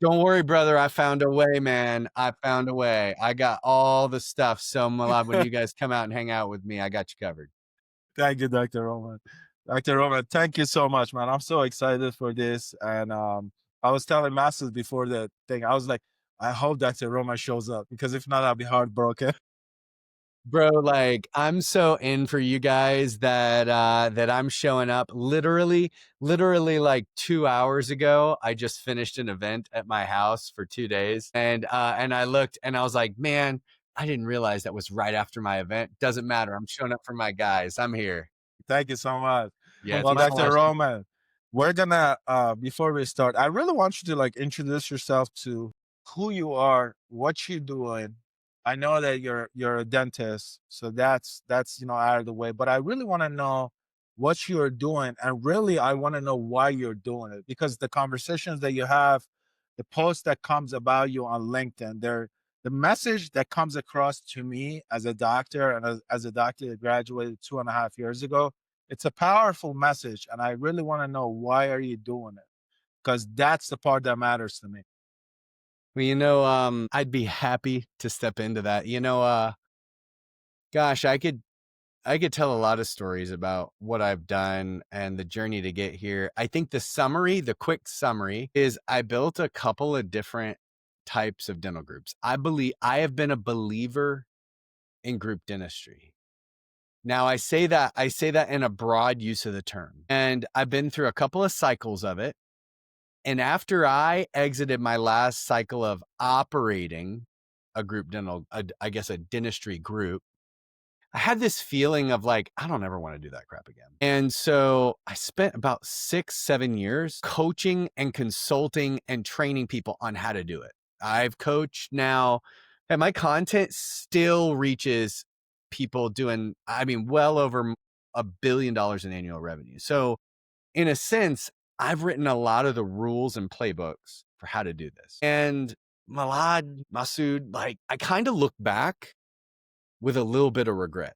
Don't worry, brother. I found a way, man. I found a way. I got all the stuff. So, Milad, when you guys come out and hang out with me, I got you covered. Thank you, Dr. Roman. Dr. Roman, thank you so much, man. I'm so excited for this. And I was telling Masood before the thing, I was like, I hope Dr. Roman shows up because if not, I'll be heartbroken. Bro, like I'm so in for you guys that I'm showing up. Literally like 2 hours ago, I just finished an event at my house for 2 days. And I looked and I was like, man, I didn't realize that was right after my event. Doesn't matter. I'm showing up for my guys. I'm here. Thank you so much. Yeah, it's Well, my Dr. pleasure. Roman, we're gonna before we start, I really want you to like introduce yourself to who you are, what you're doing. I know that you're a dentist, so that's out of the way. But I really want to know what you're doing, and really I want to know why you're doing it because the conversations that you have, the post that comes about you on LinkedIn, they're the message that comes across to me as a doctor and as a doctor that graduated 2.5 years ago, it's a powerful message. And I really want to know why are you doing it? Because that's the part that matters to me. Well, I'd be happy to step into that. Gosh, I could tell a lot of stories about what I've done and the journey to get here. I think the quick summary is I built a couple of different types of dental groups. I have been a believer in group dentistry. Now I say that in a broad use of the term. And I've been through a couple of cycles of it. And after I exited my last cycle of operating a group I guess a dentistry group, I had this feeling of like, I don't ever want to do that crap again. And so I spent about 6-7 years coaching and consulting and training people on how to do it. I've coached now, and my content still reaches people doing, well over $1 billion in annual revenue. So in a sense, I've written a lot of the rules and playbooks for how to do this. And Milad, Masood, like I kind of look back with a little bit of regret.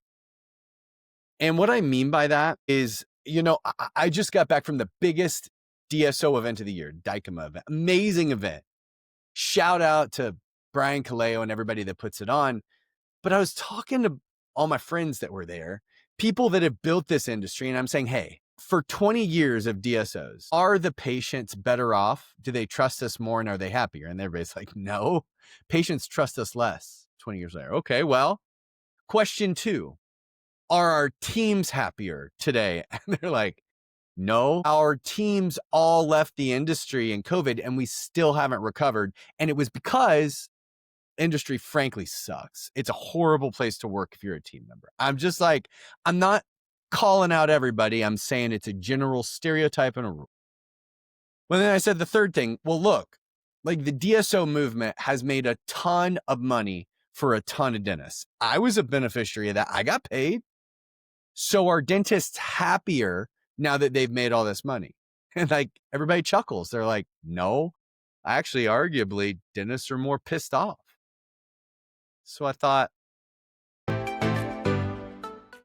And what I mean by that is, I just got back from the biggest DSO event of the year, Dykema event, amazing event. Shout out to Brian Kaleo and everybody that puts it on. But I was talking to all my friends that were there, people that have built this industry, and I'm saying, hey, for 20 years of DSOs, are the patients better off? Do they trust us more and are they happier? And everybody's like, no, patients trust us less 20 years later. Okay, well, question 2, are our teams happier today? And they're like, no, our teams all left the industry in COVID and we still haven't recovered. And it was because industry frankly sucks. It's a horrible place to work if you're a team member. I'm not calling out everybody. I'm saying it's a general stereotype and a rule. Well, then I said the third thing, well, look, like the DSO movement has made a ton of money for a ton of dentists. I was a beneficiary of that. I got paid. So are dentists happier now that they've made all this money? And like everybody chuckles. They're like, no, actually, arguably, dentists are more pissed off. So I thought,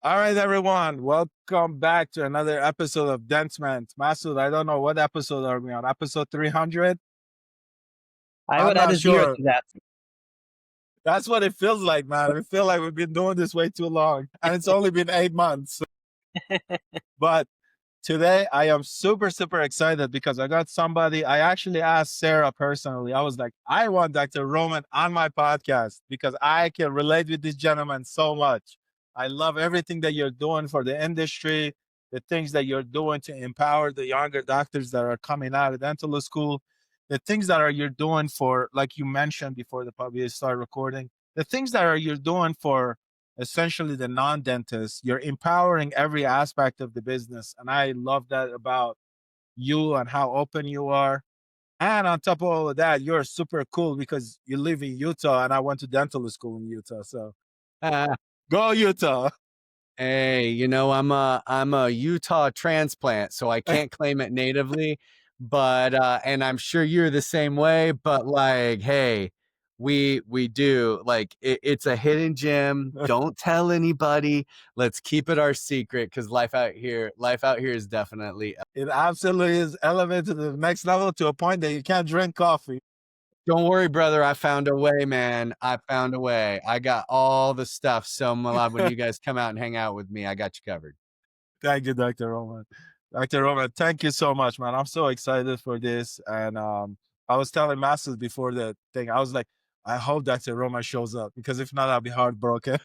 All right, everyone. Welcome back to another episode of Dentsman. Masood, I don't know what episode are we on? Episode 300? I I'm would add not a zero sure. to that. That's what it feels like, man. I feel like we've been doing this way too long. And it's only been 8 months. But today I am super, super excited because I got somebody. I actually asked Sarah personally. I was like, I want Dr. Roman on my podcast because I can relate with this gentleman so much. I love everything that you're doing for the industry, the things that you're doing to empower the younger doctors that are coming out of dental school, the things that you're doing for, like you mentioned before the we start recording, the things that you're doing for essentially the non-dentist. You're empowering every aspect of the business. And I love that about you and how open you are. And on top of all of that, you're super cool because you live in Utah and I went to dental school in Utah. So go Utah. hey, I'm a Utah transplant, so I can't claim it natively, but and I'm sure you're the same way, but like, hey, we do like it's a hidden gem. Don't tell anybody. Let's keep it our secret because life out here is definitely It absolutely is elevated to the next level to a point that you can't drink coffee. Don't worry, brother. I found a way, man. I found a way. I got all the stuff. So, Milad, when you guys come out and hang out with me, I got you covered. Thank you, Dr. Roman. Dr. Roman, thank you so much, man. I'm so excited for this. And I was telling Masood before the thing, I was like, I hope Dr. Roman shows up because if not, I'll be heartbroken.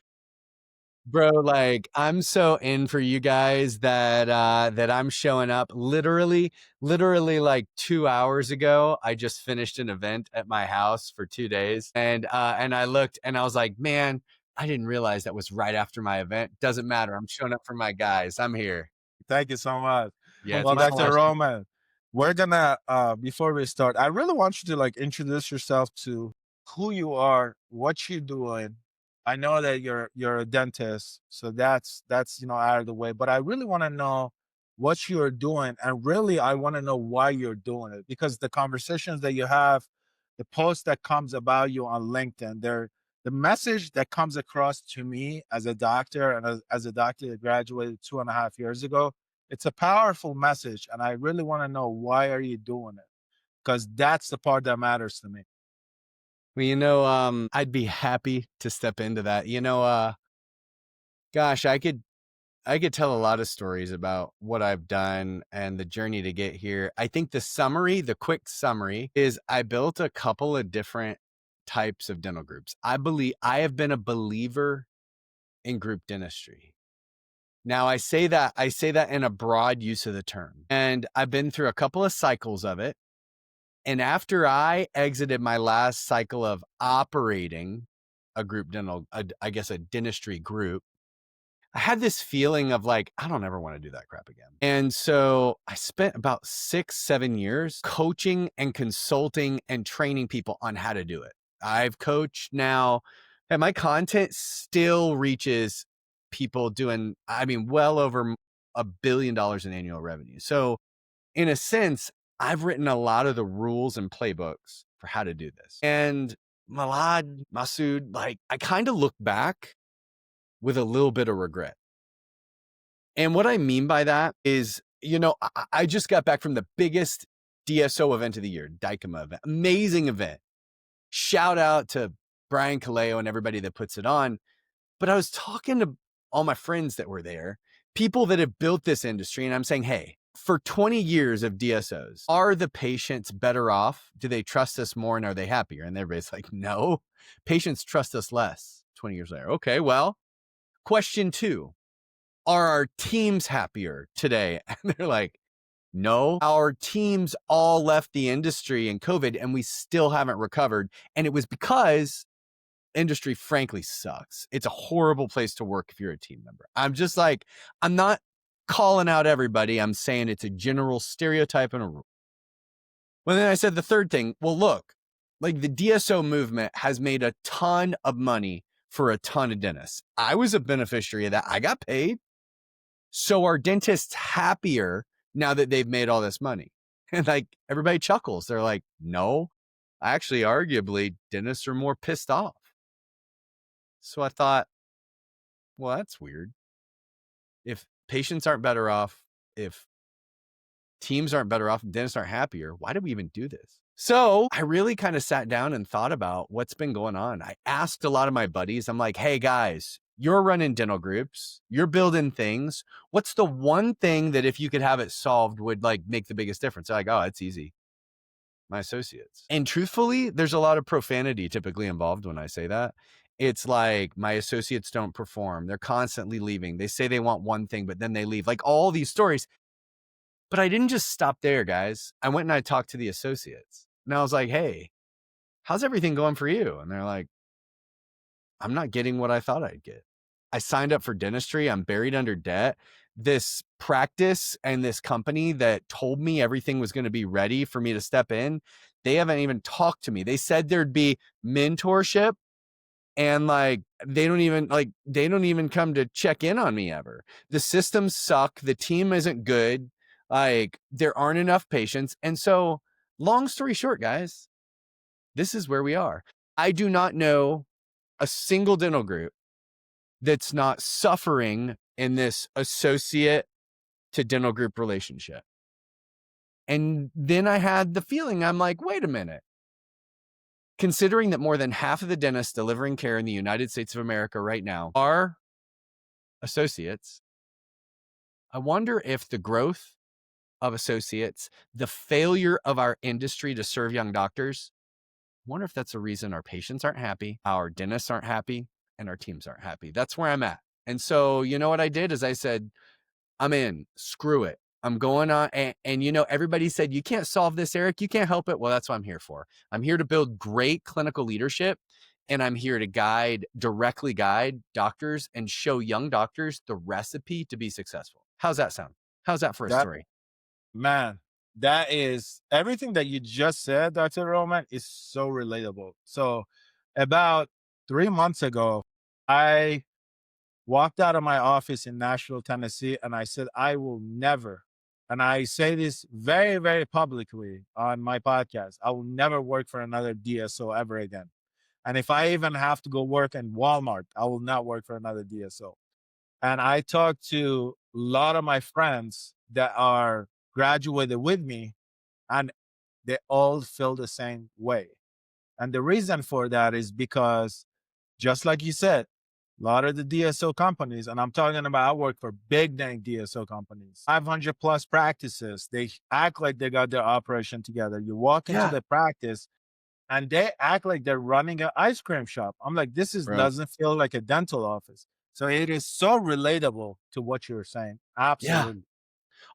Bro, like I'm so in for you guys that I'm showing up. Literally like 2 hours ago, I just finished an event at my house for 2 days. And I looked and I was like, man, I didn't realize that was right after my event. Doesn't matter. I'm showing up for my guys. I'm here. Thank you so much. Yeah, it's Well, my Dr. pleasure. Roman, we're gonna before we start, I really want you to like introduce yourself to who you are, what you're doing. I know that you're a dentist, so that's out of the way. But I really want to know what you're doing, and really I want to know why you're doing it because the conversations that you have, the post that comes about you on LinkedIn, they're the message that comes across to me as a doctor and as a doctor that graduated 2.5 years ago. It's a powerful message, and I really want to know why are you doing it because that's the part that matters to me. Well, I'd be happy to step into that. Gosh, I could tell a lot of stories about what I've done and the journey to get here. I think the quick summary is I built a couple of different types of dental groups. I have been a believer in group dentistry. Now I say that in a broad use of the term. And I've been through a couple of cycles of it. And after I exited my last cycle of operating a group I guess a dentistry group, I had this feeling of like, I don't ever want to do that crap again. And so I spent about 6-7 years coaching and consulting and training people on how to do it. I've coached now, and my content still reaches people doing, well over $1 billion in annual revenue. So in a sense, I've written a lot of the rules and playbooks for how to do this. And Milad, Masood, like I kind of look back with a little bit of regret. And what I mean by that is, I just got back from the biggest DSO event of the year, Dykema event, amazing event. Shout out to Brian Kaleo and everybody that puts it on. But I was talking to all my friends that were there, people that have built this industry. And I'm saying, hey, for 20 years of DSOs, are the patients better off? Do they trust us more and are they happier? And everybody's like, no, patients trust us less 20 years later. Okay, well, question 2. Are our teams happier today? And they're like, no, our teams all left the industry in COVID and we still haven't recovered. And it was because industry frankly sucks. It's a horrible place to work if you're a team member. I'm not calling out everybody. I'm saying it's a general stereotype and a rule. Well, then I said the third thing, well, look, like the DSO movement has made a ton of money for a ton of dentists. I was a beneficiary of that. I got paid. So are dentists happier now that they've made all this money? And like everybody chuckles. They're like, no, actually, arguably, dentists are more pissed off. So I thought, well, that's weird. If patients aren't better off, if teams aren't better off, and dentists aren't happier, why do we even do this? So I really kind of sat down and thought about what's been going on. I asked a lot of my buddies, I'm like, hey guys, you're running dental groups, you're building things. What's the one thing that if you could have it solved would like make the biggest difference? They're like, oh, it's easy. My associates. And truthfully, there's a lot of profanity typically involved when I say that. It's like my associates don't perform. They're constantly leaving. They say they want one thing, but then they leave. Like all these stories. But I didn't just stop there, guys. I went and I talked to the associates. And I was like, hey, how's everything going for you? And they're like, I'm not getting what I thought I'd get. I signed up for dentistry. I'm buried under debt. This practice and this company that told me everything was going to be ready for me to step in, they haven't even talked to me. They said there'd be mentorship and like they don't even come to check in on me ever. The systems suck. The team isn't good. Like there aren't enough patients. And so long story short, guys, this is where we are. I do not know a single dental group that's not suffering in this associate to dental group relationship. And then I had the feeling, I'm like, wait a minute. considering that more than half of the dentists delivering care in the United States of America right now are associates, I wonder if the growth of associates, the failure of our industry to serve young doctors, I wonder if that's the reason our patients aren't happy, our dentists aren't happy, and our teams aren't happy. That's where I'm at. And so, you know what I did is I said, I'm in, screw it. I'm going on. And you know, everybody said, you can't solve this, Eric. You can't help it. Well, that's what I'm here for. I'm here to build great clinical leadership. And I'm here to directly guide doctors and show young doctors the recipe to be successful. How's that sound? How's that for a story? Man, that is everything that you just said, Dr. Roman, is so relatable. So about 3 months ago, I walked out of my office in Nashville, Tennessee, and I said, I will never, and I say this very, very publicly on my podcast, I will never work for another DSO ever again. And if I even have to go work in Walmart, I will not work for another DSO. And I talked to a lot of my friends that are graduated with me, and they all feel the same way. And the reason for that is because, just like you said, a lot of the DSO companies, and I'm talking about, I work for big name DSO companies, 500 plus practices. They act like they got their operation together. You walk into the practice and they act like they're running an ice cream shop. I'm like, doesn't feel like a dental office. So it is so relatable to what you're saying. Absolutely.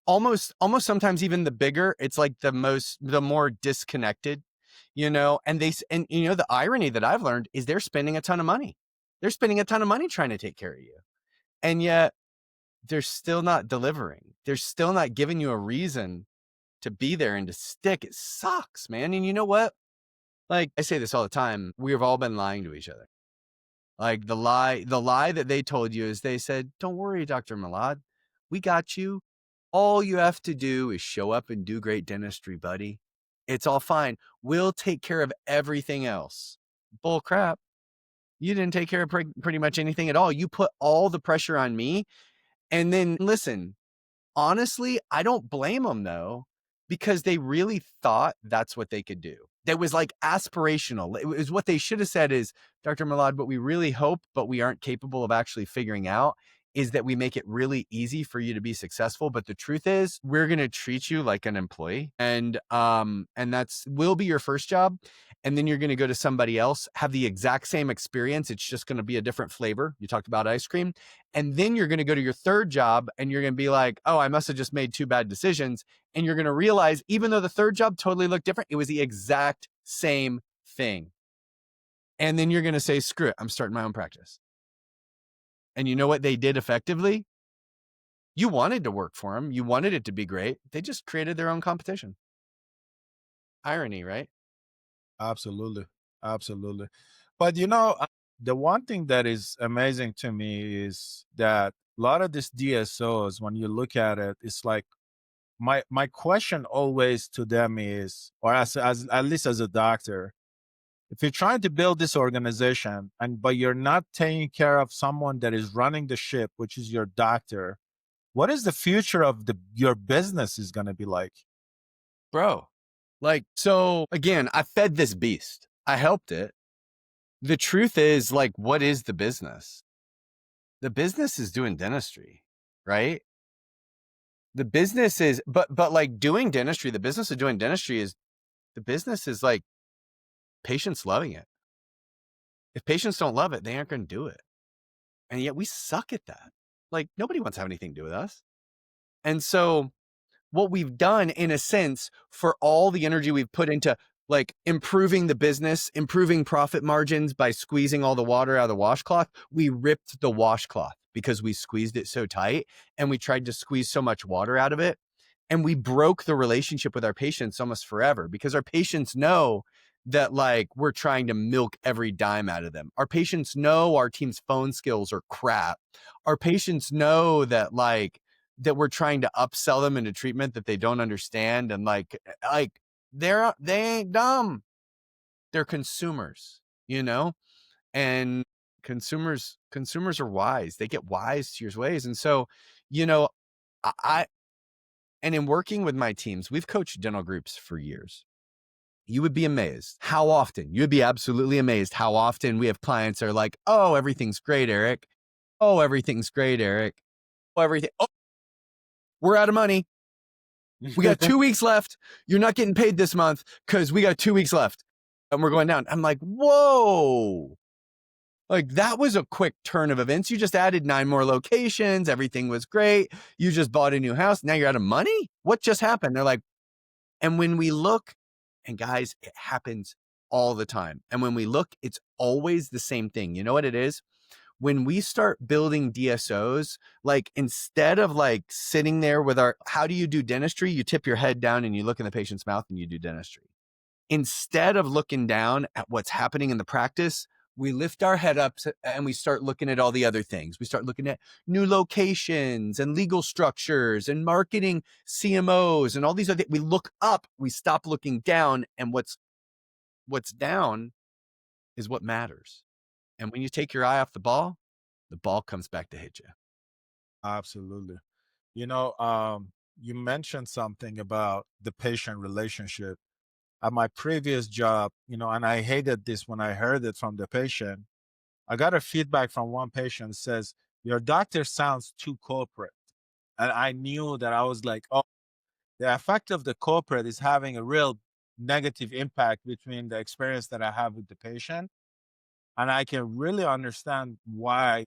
Almost sometimes even the bigger, it's like the more disconnected, you know, and you know, the irony that I've learned is they're spending a ton of money. They're spending a ton of money trying to take care of you. And yet they're still not delivering. They're still not giving you a reason to be there and to stick. It sucks, man. And you know what? Like I say this all the time, we've all been lying to each other. Like the lie that they told you is they said, don't worry, Dr. Milad, we got you. All you have to do is show up and do great dentistry, buddy. It's all fine. We'll take care of everything else. Bull crap. You didn't take care of pretty much anything at all. You put all the pressure on me. And then listen, honestly, I don't blame them though, because they really thought that's what they could do. That was like aspirational. It was what they should have said is, Dr. Milad, what we really hope, but we aren't capable of actually figuring out is that we make it really easy for you to be successful. But the truth is we're going to treat you like an employee, and that's will be your first job. And then you're going to go to somebody else, have the exact same experience. It's just going to be a different flavor. You talked about ice cream. And then you're going to go to your third job and you're going to be like, oh, I must have just made 2 bad decisions. And you're going to realize, even though the third job totally looked different, it was the exact same thing. And then you're going to say, screw it, I'm starting my own practice. And you know what they did effectively? You wanted to work for them. You wanted it to be great. They just created their own competition. Irony, right? Absolutely. Absolutely. But you know, the one thing that is amazing to me is that a lot of these DSOs, when you look at it, it's like my question always to them is, or as at least as a doctor, if you're trying to build this organization but you're not taking care of someone that is running the ship, which is your doctor, what is the future of your business is going to be like? Bro, like, so again, I fed this beast. I helped it. The truth is, like, what is the business? The business is doing dentistry, right? The business is, but like doing dentistry, the business of doing dentistry is, the business is like patients loving it. If patients don't love it, they aren't going to do it. And yet we suck at that. Like, nobody wants to have anything to do with us. And so what we've done, in a sense, for all the energy we've put into like improving the business, improving profit margins by squeezing all the water out of the washcloth, we ripped the washcloth because we squeezed it so tight and we tried to squeeze so much water out of it. And we broke the relationship with our patients almost forever, because our patients know that like we're trying to milk every dime out of them. Our patients know our team's phone skills are crap. Our patients know that like that we're trying to upsell them into treatment that they don't understand. And like they ain't dumb. They're consumers, you know, and consumers are wise. They get wise to your ways. And so, you know, and in working with my teams, we've coached dental groups for years. you would be amazed how often, you would be absolutely amazed how often we have clients that are like, oh, everything's great, Eric. Oh, everything's great, Eric. Oh, everything. Oh, we're out of money. We got 2 weeks left. You're not getting paid this month because we got 2 weeks left and we're going down. I'm like, whoa. Like that was a quick turn of events. You just added 9 more locations. Everything was great. You just bought a new house. Now you're out of money. What just happened? They're like, and when we look, and guys, it happens all the time. And when we look, it's always the same thing. You know what it is? When we start building DSOs, like instead of like sitting there with our, how do you do dentistry? You tip your head down and you look in the patient's mouth and you do dentistry. Instead of looking down at what's happening in the practice, we lift our head up and we start looking at all the other things. We start looking at new locations and legal structures and marketing CMOs and all these other things. We look up, we stop looking down, and what's down is what matters. And when you take your eye off the ball comes back to hit you. Absolutely. You mentioned something about the patient relationship. At my previous job, and I hated this when I heard it from the patient. I got a feedback from one patient that says, your doctor sounds too corporate. And I knew that I was like, oh, the effect of the corporate is having a real negative impact between the experience that I have with the patient. And I can really understand why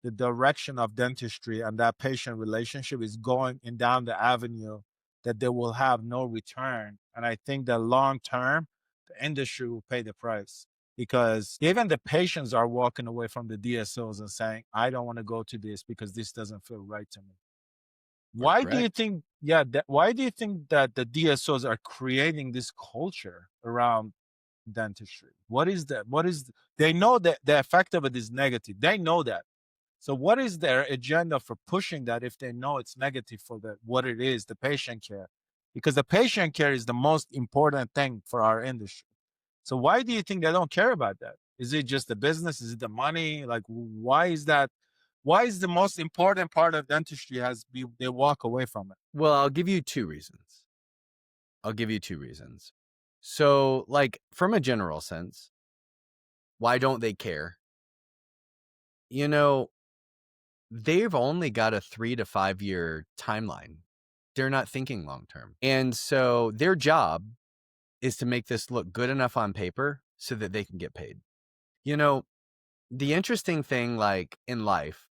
the direction of dentistry and that patient relationship is going in down the avenue that they will have no return. And I think that long term, the industry will pay the price, because even the patients are walking away from the DSOs and saying, I don't want to go to this because this doesn't feel right to me. Why do you think, why do you think that the DSOs are creating this culture around dentistry? They know that the effect of it is negative. They know that. So what is their agenda for pushing that if they know it's negative for what it is, the patient care? Because the patient care is the most important thing for our industry. So why do you think they don't care about that? Is it just the business? Is it the money? Like, why is that? Why is the most important part of dentistry they walk away from it? Well, I'll give you two reasons. So like from a general sense, why don't they care? They've only got a 3 to 5 year timeline. They're not thinking long term. And so their job is to make this look good enough on paper so that they can get paid. The interesting thing like in life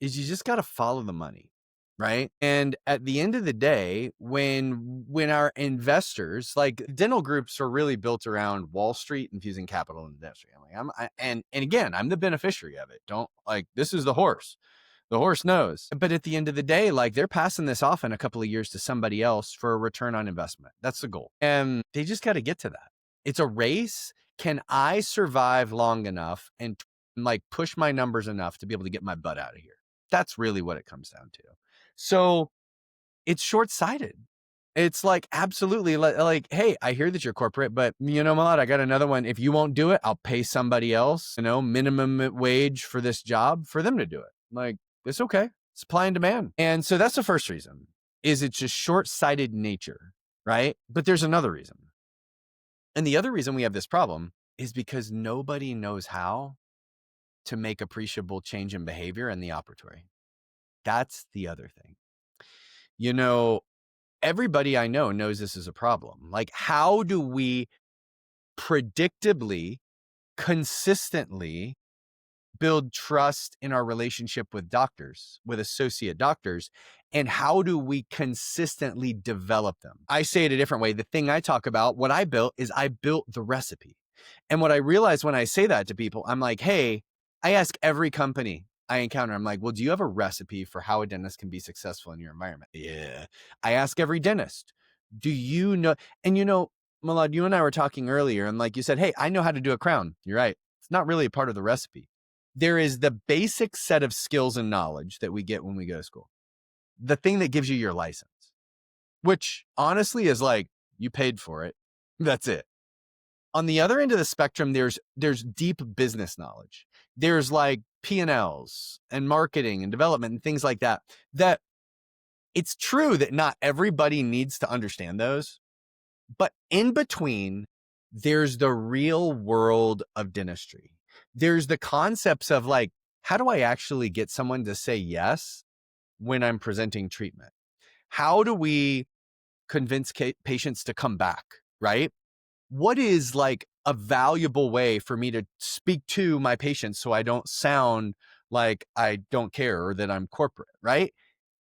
is you just got to follow the money, right? And at the end of the day, when our investors, like dental groups are really built around Wall Street infusing capital in the industry. And again, I'm the beneficiary of it. This is the horse. The horse knows. But at the end of the day, like they're passing this off in a couple of years to somebody else for a return on investment. That's the goal. And they just got to get to that. It's a race. Can I survive long enough and like push my numbers enough to be able to get my butt out of here? That's really what it comes down to. So it's short-sighted. It's like, absolutely like, hey, I hear that you're corporate, but Milad, I got another one. If you won't do it, I'll pay somebody else, minimum wage for this job for them to do it. Like, it's okay. Supply and demand. And so that's the first reason, is it's just short-sighted nature, right? But there's another reason. And the other reason we have this problem is because nobody knows how to make appreciable change in behavior in the operatory. That's the other thing. Everybody I know knows this is a problem. Like, how do we predictably, consistently build trust in our relationship with doctors, with associate doctors, and how do we consistently develop them? I say it a different way. The thing I talk about, what I built is I built the recipe. And what I realize when I say that to people, I'm like, hey, I ask every company I encounter, I'm like, well, do you have a recipe for how a dentist can be successful in your environment? Yeah. I ask every dentist, do you know? And Milad, you and I were talking earlier, and like you said, hey, I know how to do a crown. You're right. It's not really a part of the recipe. There is the basic set of skills and knowledge that we get when we go to school. The thing that gives you your license, which honestly is like, you paid for it. That's it. On the other end of the spectrum, there's deep business knowledge. There's like P&Ls and marketing and development and things like that. That it's true that not everybody needs to understand those, But in between, there's the real world of dentistry. There's the concepts of like, how do I actually get someone to say yes when I'm presenting treatment? How do we convince patients to come back, right? What is like a valuable way for me to speak to my patients so I don't sound like I don't care or that I'm corporate, right?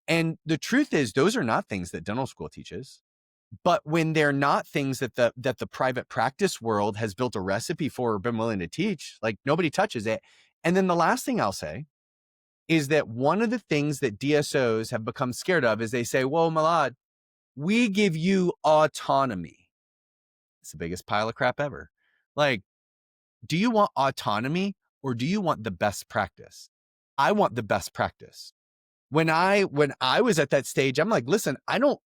And the truth is, those are not things that dental school teaches. But when they're not things that the private practice world has built a recipe for or been willing to teach, like nobody touches it. And then the last thing I'll say is that one of the things that DSOs have become scared of is they say, well, Milad, we give you autonomy. It's the biggest pile of crap ever. Like, do you want autonomy or do you want the best practice? I want the best practice. When I was at that stage, I'm like, listen, I don't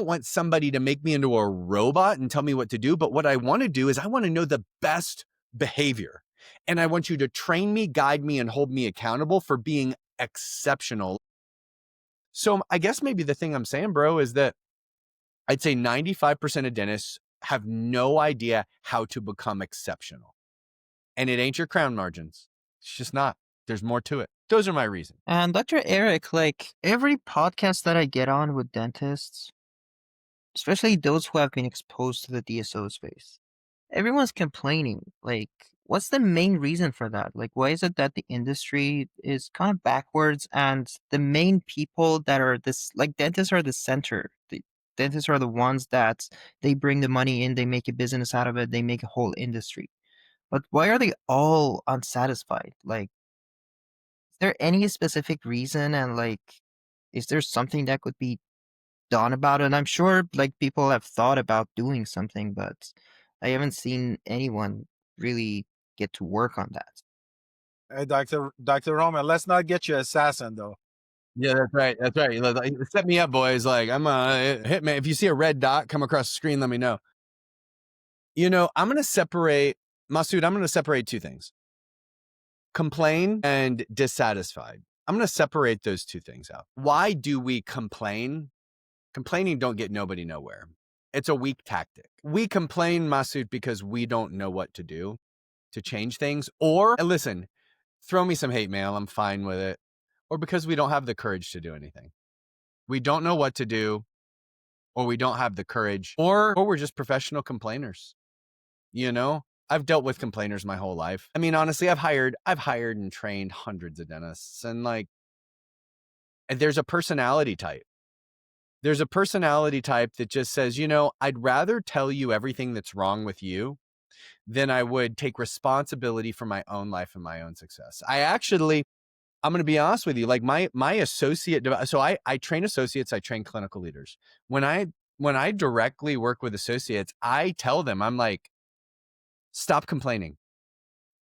want somebody to make me into a robot and tell me what to do. But what I want to do is I want to know the best behavior. And I want you to train me, guide me, and hold me accountable for being exceptional. So I guess maybe the thing I'm saying, bro, is that I'd say 95% of dentists have no idea how to become exceptional. And it ain't your crown margins. It's just not. There's more to it. Those are my reasons. And Dr. Eric, like every podcast that I get on with dentists, especially those who have been exposed to the DSO space, everyone's complaining. Like, what's the main reason for that? Like, why is it that the industry is kind of backwards and the main people that are this, like dentists are the center. The dentists are the ones that they bring the money in, they make a business out of it, they make a whole industry. But why are they all unsatisfied? Like, is there any specific reason? And like, is there something that could be done about it? And I'm sure like people have thought about doing something, but I haven't seen anyone really get to work on that. Hey, Dr. Roman, let's not get you assassin though. Yeah, that's right. That's right. Set me up, boys. Like, I'm a hitman. If you see a red dot come across the screen, let me know. You know, I'm going to separate, Masood, I'm going to separate two things. Complain and dissatisfied. I'm going to separate those two things out. Why do we complain? Complaining don't get nobody nowhere. It's a weak tactic. We complain, Masood, because we don't know what to do to change things. Or, listen, throw me some hate mail. I'm fine with it. Or because we don't have the courage to do anything. We don't know what to do, or we don't have the courage, or we're just professional complainers. You know, I've dealt with complainers my whole life. I mean, honestly, I've hired and trained hundreds of dentists, and like, and there's a personality type. There's a personality type that just says, you know, I'd rather tell you everything that's wrong with you than I would take responsibility for my own life and my own success. I'm going to be honest with you, like my associate, so I train associates, I train clinical leaders. When I directly work with associates, I tell them, I'm like, stop complaining.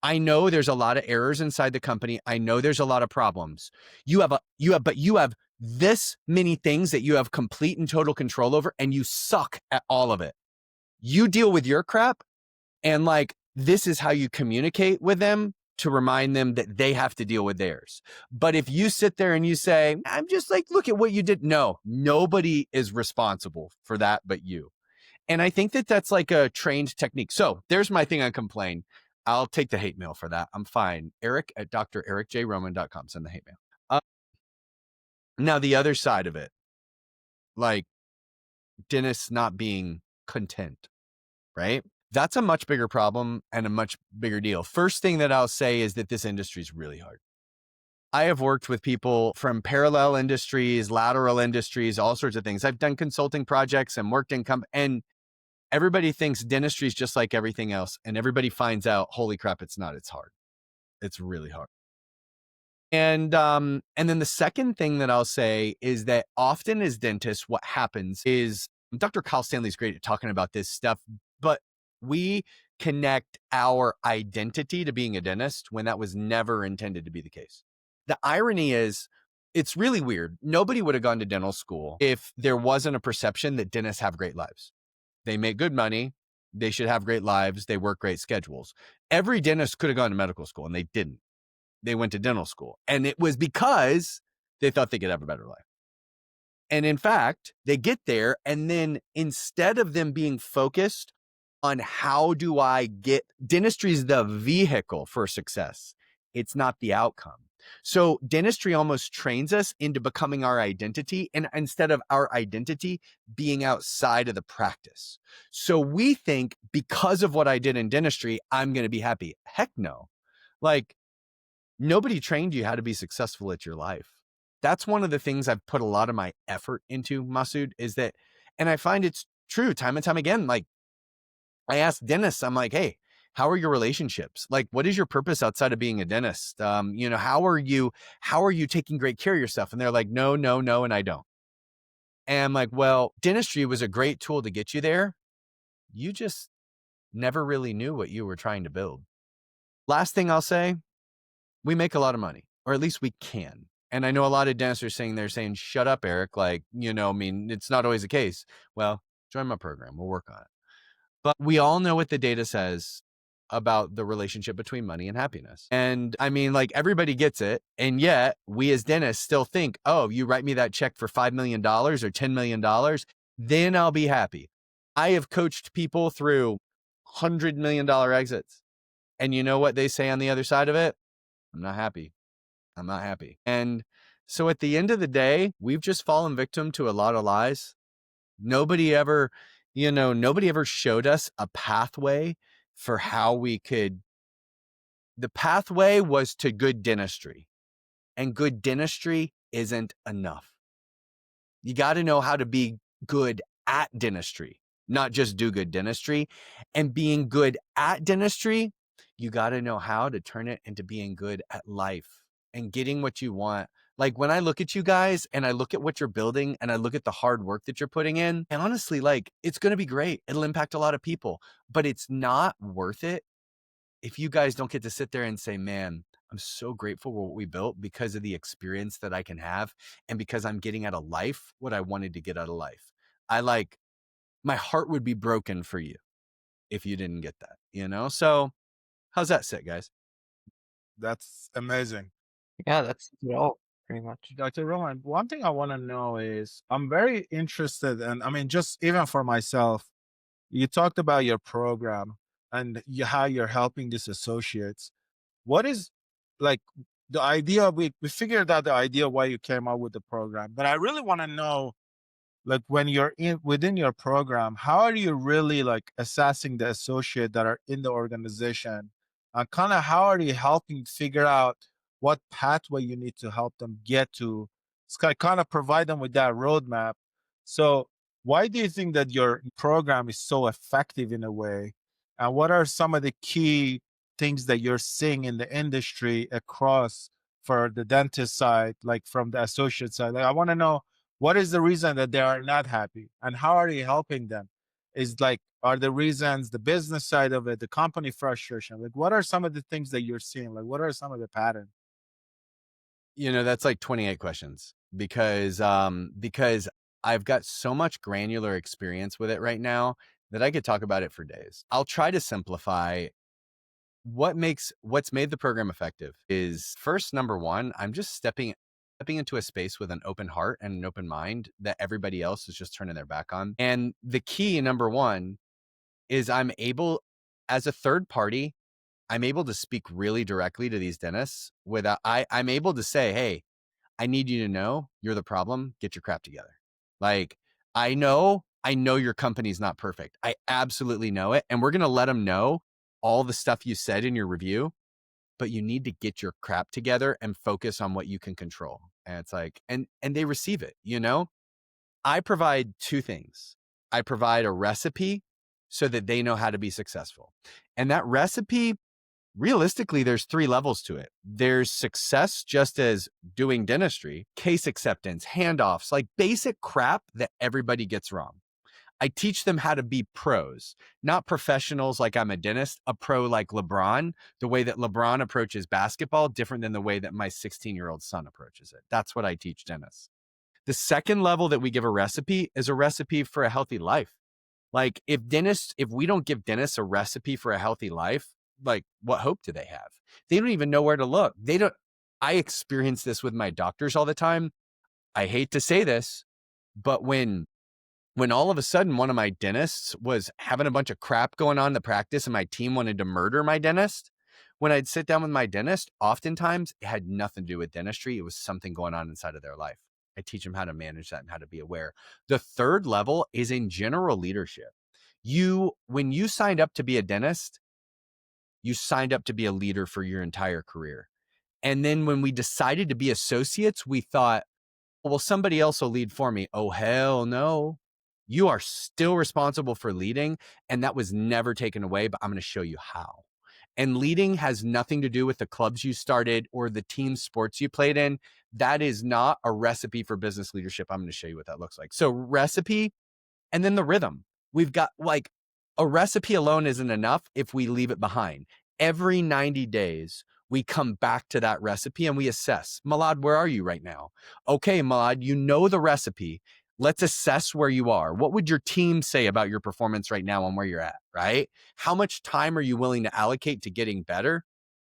I know there's a lot of errors inside the company. I know there's a lot of problems. You have this many things that you have complete and total control over, and you suck at all of it. You deal with your crap, and like, this is how you communicate with them to remind them that they have to deal with theirs. But if you sit there and you say, I'm just like, look at what you did. No, nobody is responsible for that but you. And I think that that's like a trained technique. So there's my thing on complain. I'll take the hate mail for that. I'm fine. Eric at drericjroman.com. Send the hate mail. Now the other side of it, like dentists not being content, right? That's a much bigger problem and a much bigger deal. First thing that I'll say is that this industry is really hard. I have worked with people from parallel industries, lateral industries, all sorts of things. I've done consulting projects and worked in and everybody thinks dentistry is just like everything else. And everybody finds out, holy crap, it's not. It's hard. It's really hard. And then the second thing that I'll say is that often as dentists, what happens is Dr. Kyle Stanley's great at talking about this stuff, but we connect our identity to being a dentist when that was never intended to be the case. The irony is, it's really weird. Nobody would have gone to dental school if there wasn't a perception that dentists have great lives. They make good money. They should have great lives. They work great schedules. Every dentist could have gone to medical school, and they didn't. They went to dental school. And it was because they thought they could have a better life. And in fact, they get there, and then instead of them being focused on how do I get, dentistry is the vehicle for success. It's not the outcome. So dentistry almost trains us into becoming our identity, and instead of our identity being outside of the practice. So we think because of what I did in dentistry, I'm going to be happy. Heck no. Like, nobody trained you how to be successful at your life. That's one of the things I've put a lot of my effort into, Masood, is that, and I find it's true time and time again. Like, I ask dentists, I'm like, hey, how are your relationships? Like, what is your purpose outside of being a dentist? How are you taking great care of yourself? And they're like, no, no, no, and I don't. And I'm like, well, dentistry was a great tool to get you there. You just never really knew what you were trying to build. Last thing I'll say, we make a lot of money, or at least we can. And I know a lot of dentists are saying, shut up, Eric. Like, it's not always the case. Well, join my program. We'll work on it. But we all know what the data says about the relationship between money and happiness. And I mean, like, everybody gets it. And yet we as dentists still think, oh, you write me that check for $5 million or $10 million, then I'll be happy. I have coached people through $100 million exits. And you know what they say on the other side of it? I'm not happy. I'm not happy. And so at the end of the day, we've just fallen victim to a lot of lies. Nobody ever showed us a pathway for how we could. The pathway was to good dentistry, and good dentistry isn't enough. You got to know how to be good at dentistry, not just do good dentistry. And being good at dentistry, you got to know how to turn it into being good at life and getting what you want. Like, when I look at you guys and I look at what you're building and I look at the hard work that you're putting in, and honestly, like, it's going to be great. It'll impact a lot of people, but it's not worth it if you guys don't get to sit there and say, man, I'm so grateful for what we built because of the experience that I can have, and because I'm getting out of life what I wanted to get out of life. My heart would be broken for you if you didn't get that, So how's that sit, guys? That's amazing. Yeah, that's it all, pretty much. Dr. Roman, one thing I want to know is I'm very interested, and I mean, just even for myself, you talked about your program and how you're helping these associates. What is, like, the idea? We figured out the idea why you came out with the program, but I really want to know, like, when you're within your program, how are you really, like, assessing the associate that are in the organization, and kind of how are you helping figure out what pathway you need to help them get to, kind of provide them with that roadmap. So why do you think that your program is so effective in a way, and what are some of the key things that you're seeing in the industry across, for the dentist side, like from the associate side? Like, I want to know, what is the reason that they are not happy, and how are you helping them? Are the reasons the business side of it, the company frustration? Like, what are some of the things that you're seeing? Like, what are some of the patterns? That's like 28 questions because I've got so much granular experience with it right now that I could talk about it for days. I'll try to simplify. What's made the program effective is, first, number one, I'm just stepping into a space with an open heart and an open mind that everybody else is just turning their back on. And the key, number one, is I'm able, as a third party, I'm able to speak really directly to these dentists I'm able to say, hey, I need you to know you're the problem. Get your crap together. Like, I know your company's not perfect. I absolutely know it. And we're going to let them know all the stuff you said in your review, but you need to get your crap together and focus on what you can control. And it's like, and they receive it, I provide two things. I provide a recipe so that they know how to be successful. And that recipe, realistically, there's 3 levels to it. There's success just as doing dentistry, case acceptance, handoffs, like basic crap that everybody gets wrong. I teach them how to be pros, not professionals like I'm a dentist, a pro like LeBron. The way that LeBron approaches basketball, different than the way that my 16-year-old son approaches it. That's what I teach dentists. The second level that we give a recipe is a recipe for a healthy life. Like, if we don't give dentists a recipe for a healthy life, like, what hope do they have? They don't even know where to look. I experience this with my doctors all the time. I hate to say this, But when all of a sudden one of my dentists was having a bunch of crap going on in the practice and my team wanted to murder my dentist, when I'd sit down with my dentist, oftentimes it had nothing to do with dentistry. It was something going on inside of their life. I teach them how to manage that and how to be aware. The third level is in general leadership. When you signed up to be a dentist, you signed up to be a leader for your entire career. And then when we decided to be associates, we thought, well, somebody else will lead for me. Oh, hell no. You are still responsible for leading, and that was never taken away, but I'm going to show you how. And leading has nothing to do with the clubs you started or the team sports you played in. That is not a recipe for business leadership. I'm going to show you what that looks like. So recipe, and then the rhythm. We've got like a recipe alone isn't enough if we leave it behind. Every 90 days, we come back to that recipe and we assess. Milad, where are you right now? Okay, Milad, you know the recipe. Let's assess where you are. What would your team say about your performance right now and where you're at, right? How much time are you willing to allocate to getting better?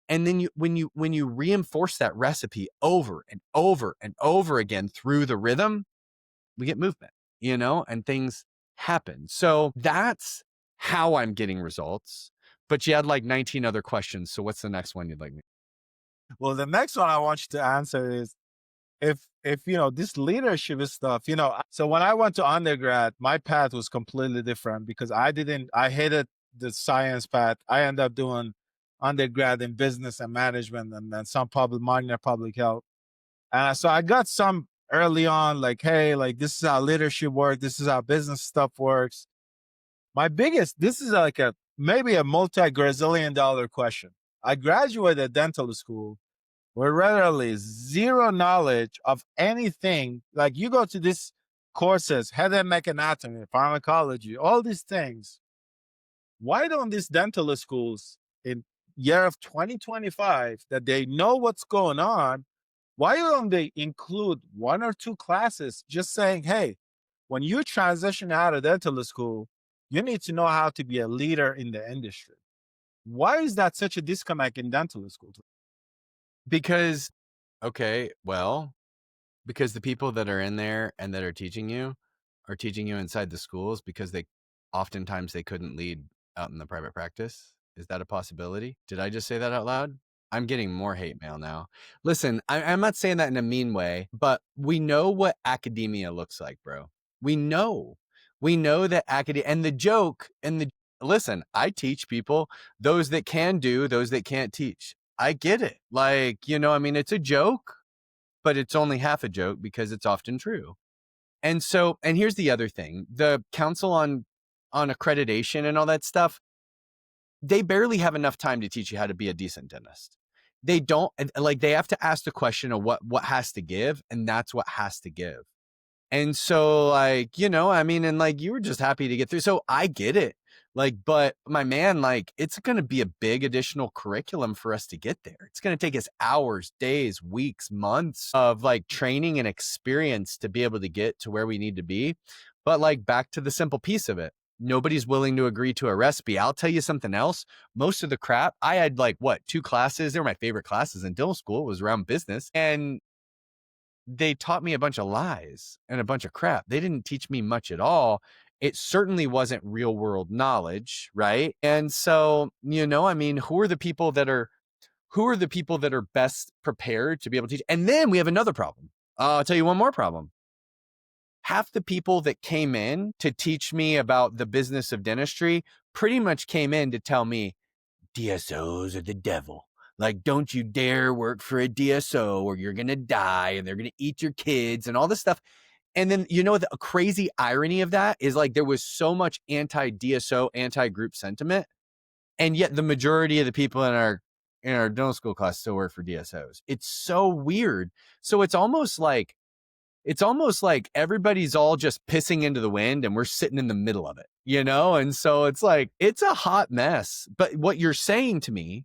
And then when you reinforce that recipe over and over and over again through the rhythm, we get movement, and things happen. So that's how I'm getting results. But you had like 19 other questions. So what's the next one you'd like me? Well, the next one I want you to answer is if this leadership stuff, so when I went to undergrad, my path was completely different because I hated the science path. I ended up doing undergrad in business and management and then some minor public health. And so I got some early on, like, hey, like this is how leadership works. This is how business stuff works. This is like maybe a multi-gazillion dollar question. I graduated dental school with literally zero knowledge of anything. Like you go to these courses, head and neck anatomy, pharmacology, all these things. Why don't these dental schools in year of 2025 that they know what's going on, why don't they include one or two classes just saying, hey, when you transition out of dental school, you need to know how to be a leader in the industry. Why is that such a disconnect in dental school? Because, because the people that are in there and that are teaching you inside the schools because oftentimes they couldn't lead out in the private practice. Is that a possibility? Did I just say that out loud? I'm getting more hate mail now. Listen, I'm not saying that in a mean way, but we know what academia looks like, bro. We know that academia and the joke listen, I teach people, those that can do, those that can't teach. I get it. Like, it's a joke, but it's only half a joke because it's often true. And here's the other thing, the Council on Accreditation and all that stuff, they barely have enough time to teach you how to be a decent dentist. They don't, like, they have to ask the question of what has to give, and that's what has to give. And so, like, and like, you were just happy to get through. So I get it. Like, but my man, like, it's going to be a big additional curriculum for us to get there. It's going to take us hours, days, weeks, months of like training and experience to be able to get to where we need to be. But like, back to the simple piece of it. Nobody's willing to agree to a recipe. I'll tell you something else. Most of the crap, I had like, 2 classes. They were my favorite classes in dental school. It was around business. And they taught me a bunch of lies and a bunch of crap. They didn't teach me much at all. It certainly wasn't real world knowledge, right? And so, who are the people that are best prepared to be able to teach? And then we have another problem. I'll tell you one more problem. Half the people that came in to teach me about the business of dentistry pretty much came in to tell me DSOs are the devil. Like, don't you dare work for a DSO or you're going to die and they're going to eat your kids and all this stuff. And then, the crazy irony of that is like there was so much anti-DSO, anti-group sentiment. And yet the majority of the people in our dental school class still work for DSOs. It's so weird. So it's almost like everybody's all just pissing into the wind and we're sitting in the middle of it, And so it's like, it's a hot mess. But what you're saying to me,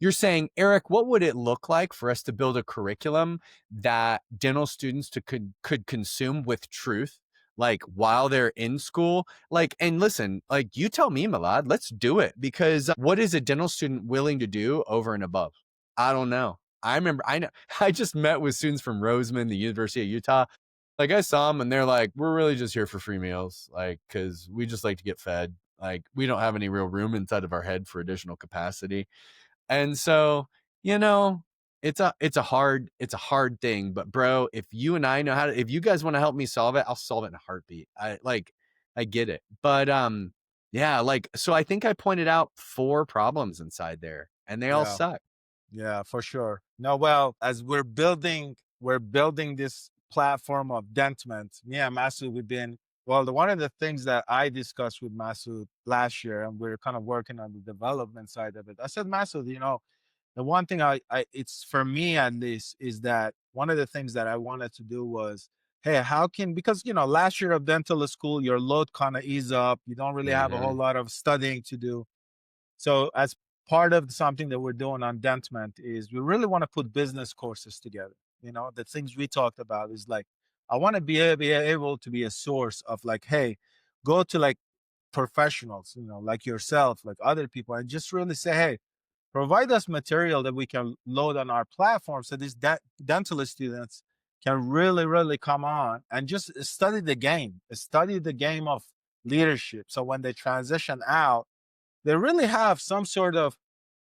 you're saying, Eric, what would it look like for us to build a curriculum that dental students could consume with truth, like while they're in school? Like, and listen, like you tell me, Milad, let's do it. Because what is a dental student willing to do over and above? I don't know. I know. I just met with students from Roseman, the University of Utah. Like I saw them and they're like, we're really just here for free meals. Like, cause we just like to get fed. Like we don't have any real room inside of our head for additional capacity. And so, you know, it's a hard thing, but bro, if you and I know how to, if you guys want to help me solve it, I'll solve it in a heartbeat. I get it. But yeah, like so I think I pointed out 4 problems inside there and they all Yeah. suck. Yeah, for sure. No, well, as we're building this platform of Dentment, me and Masood, one of the things that I discussed with Masood last year, and we're kind of working on the development side of it. I said, Masood, the one thing it's for me at least, is that one of the things that I wanted to do was, hey, because, last year of dental school, your load kind of ease up. You don't really have a whole Mhm. lot of studying to do. So as part of something that we're doing on Dentment is we really want to put business courses together. The things we talked about is like, I want to be able to be a source of like, hey, go to like professionals, like yourself, like other people, and just really say, hey, provide us material that we can load on our platform so these dental students can really, really come on and just study the game of leadership. So when they transition out, they really have some sort of,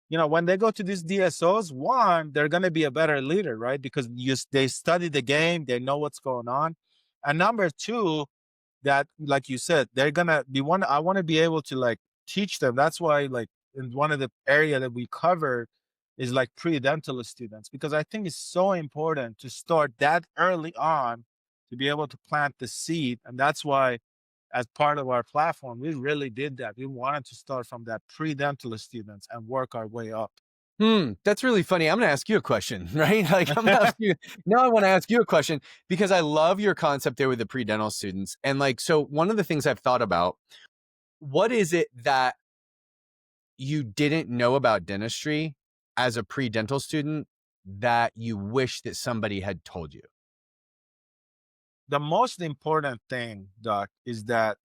when they go to these DSOs, one, they're going to be a better leader, right? Because they study the game, they know what's going on. And number two, that, like you said, they're going to be I want to be able to like teach them. That's why, like, in one of the area that we covered is like pre-dental students, because I think it's so important to start that early on to be able to plant the seed. And that's why, as part of our platform, we really did that. We wanted to start from that pre-dental students and work our way up. That's really funny. I'm gonna ask you a question, right? Like I'm gonna ask you now. I want to ask you a question because I love your concept there with the pre-dental students. And like, so one of the things I've thought about, what is it that you didn't know about dentistry as a pre-dental student that you wish that somebody had told you? The most important thing, Doc, is that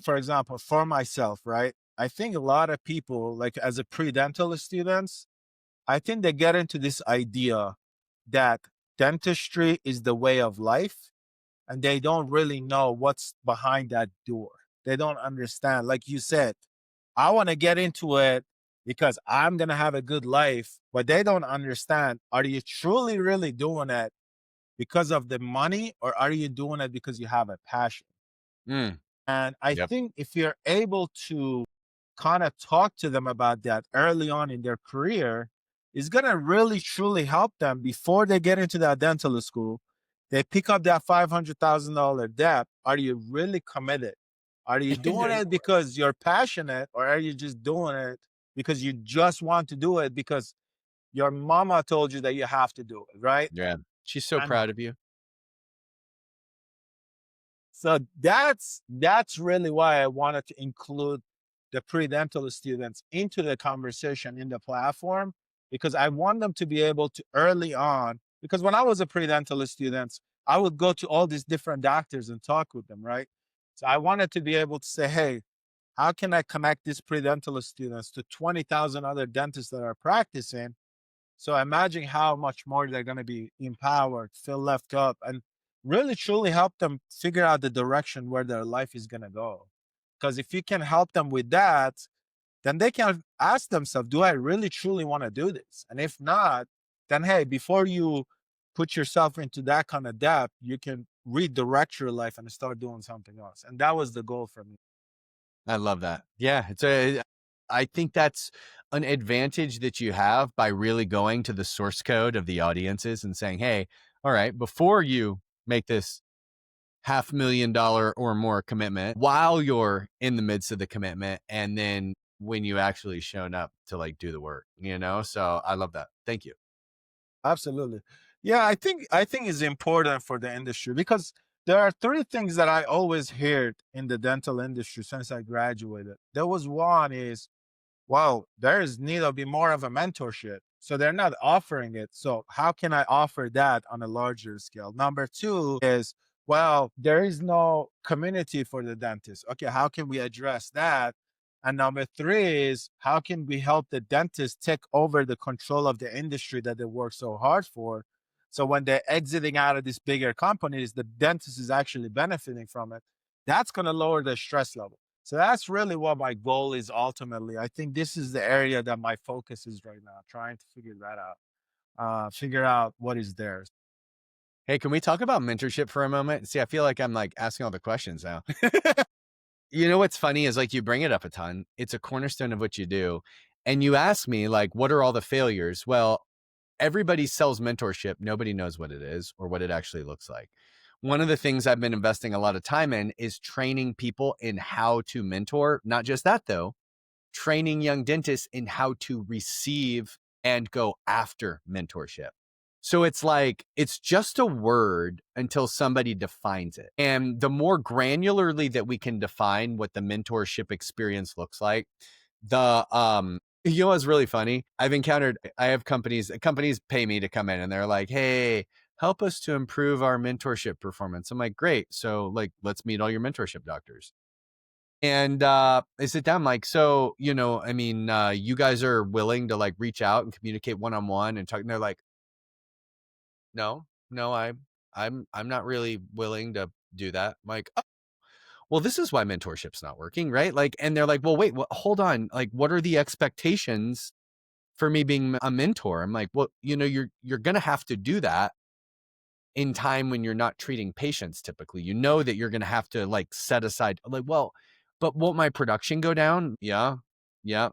for example, for myself, right? I think a lot of people, like as a pre-dental students, I think they get into this idea that dentistry is the way of life, and they don't really know what's behind that door. They don't understand. Like you said, I want to get into it because I'm going to have a good life, but they don't understand. Are you truly, really doing it because of the money, or are you doing it because you have a passion? Mm, And I yep. think if you're able to kind of talk to them about that early on in their career, it's going to really truly help them before they get into that dental school. They pick up that $500,000 debt. Are you really committed? Are you doing it because you're passionate, or are you just doing it because you just want to do it because your mama told you that you have to do it, right? Yeah. She's so And proud of you. so that's really why I wanted to include the pre-dental students into the conversation in the platform, because I want them to be able to early on, because when I was a pre-dental student, I would go to all these different doctors and talk with them, right? So I wanted to be able to say, hey, how can I connect these pre-dental students to 20,000 other dentists that are practicing? So imagine how much more they're going to be empowered, feel left up, and really truly help them figure out the direction where their life is going to go. Because if you can help them with that, then they can ask themselves, do I really truly want to do this? And if not, then hey, before you put yourself into that kind of depth, you can redirect your life and start doing something else. And that was the goal for me. I love that. Yeah, I think that's an advantage that you have by really going to the source code of the audiences and saying, "Hey, all right, before you make this $500,000 or more commitment, while you're in the midst of the commitment, and then when you actually shown up to like do the work, you know?" So I love that. Thank you. Absolutely. Yeah, I think it's important for the industry, because there are three things that I always heard in the dental industry since I graduated. There was one is, wow, there is need to be more of a mentorship. So they're not offering it. So how can I offer that on a larger scale? Number two is, well, there is no community for the dentist. Okay, how can we address that? And number three is, how can we help the dentist take over the control of the industry that they work so hard for? So when they're exiting out of these bigger companies, the dentist is actually benefiting from it. That's going to lower the stress level. So that's really what my goal is ultimately. I think this is the area that my focus is right now, trying to figure that out, figure out what is theirs. Hey, can we talk about mentorship for a moment? See, I feel like I'm like asking all the questions now. You know what's funny is like you bring it up a ton. It's a cornerstone of what you do. And you ask me, like, what are all the failures? Well, everybody sells mentorship. Nobody knows what it is or what it actually looks like. One of the things I've been investing a lot of time in is training people in how to mentor. Not just that, though, training young dentists in how to receive and go after mentorship. So it's like, it's just a word until somebody defines it. And the more granularly that we can define what the mentorship experience looks like, you know what's really funny? I have companies pay me to come in and they're like, hey, help us to improve our mentorship performance. I'm like, great. So like, let's meet all your mentorship doctors. And I sit down, like, so, you guys are willing to like reach out and communicate one-on-one and talk. And they're like, no, I'm not really willing to do that. I'm like, oh, well, this is why mentorship's not working, right? Like, and they're like, well, wait, hold on. Like, what are the expectations for me being a mentor? I'm like, well, you're going to have to do that in time when you're not treating patients. Typically, that you're going to have to like set aside, like, well, but won't my production go down? Yeah. Yeah.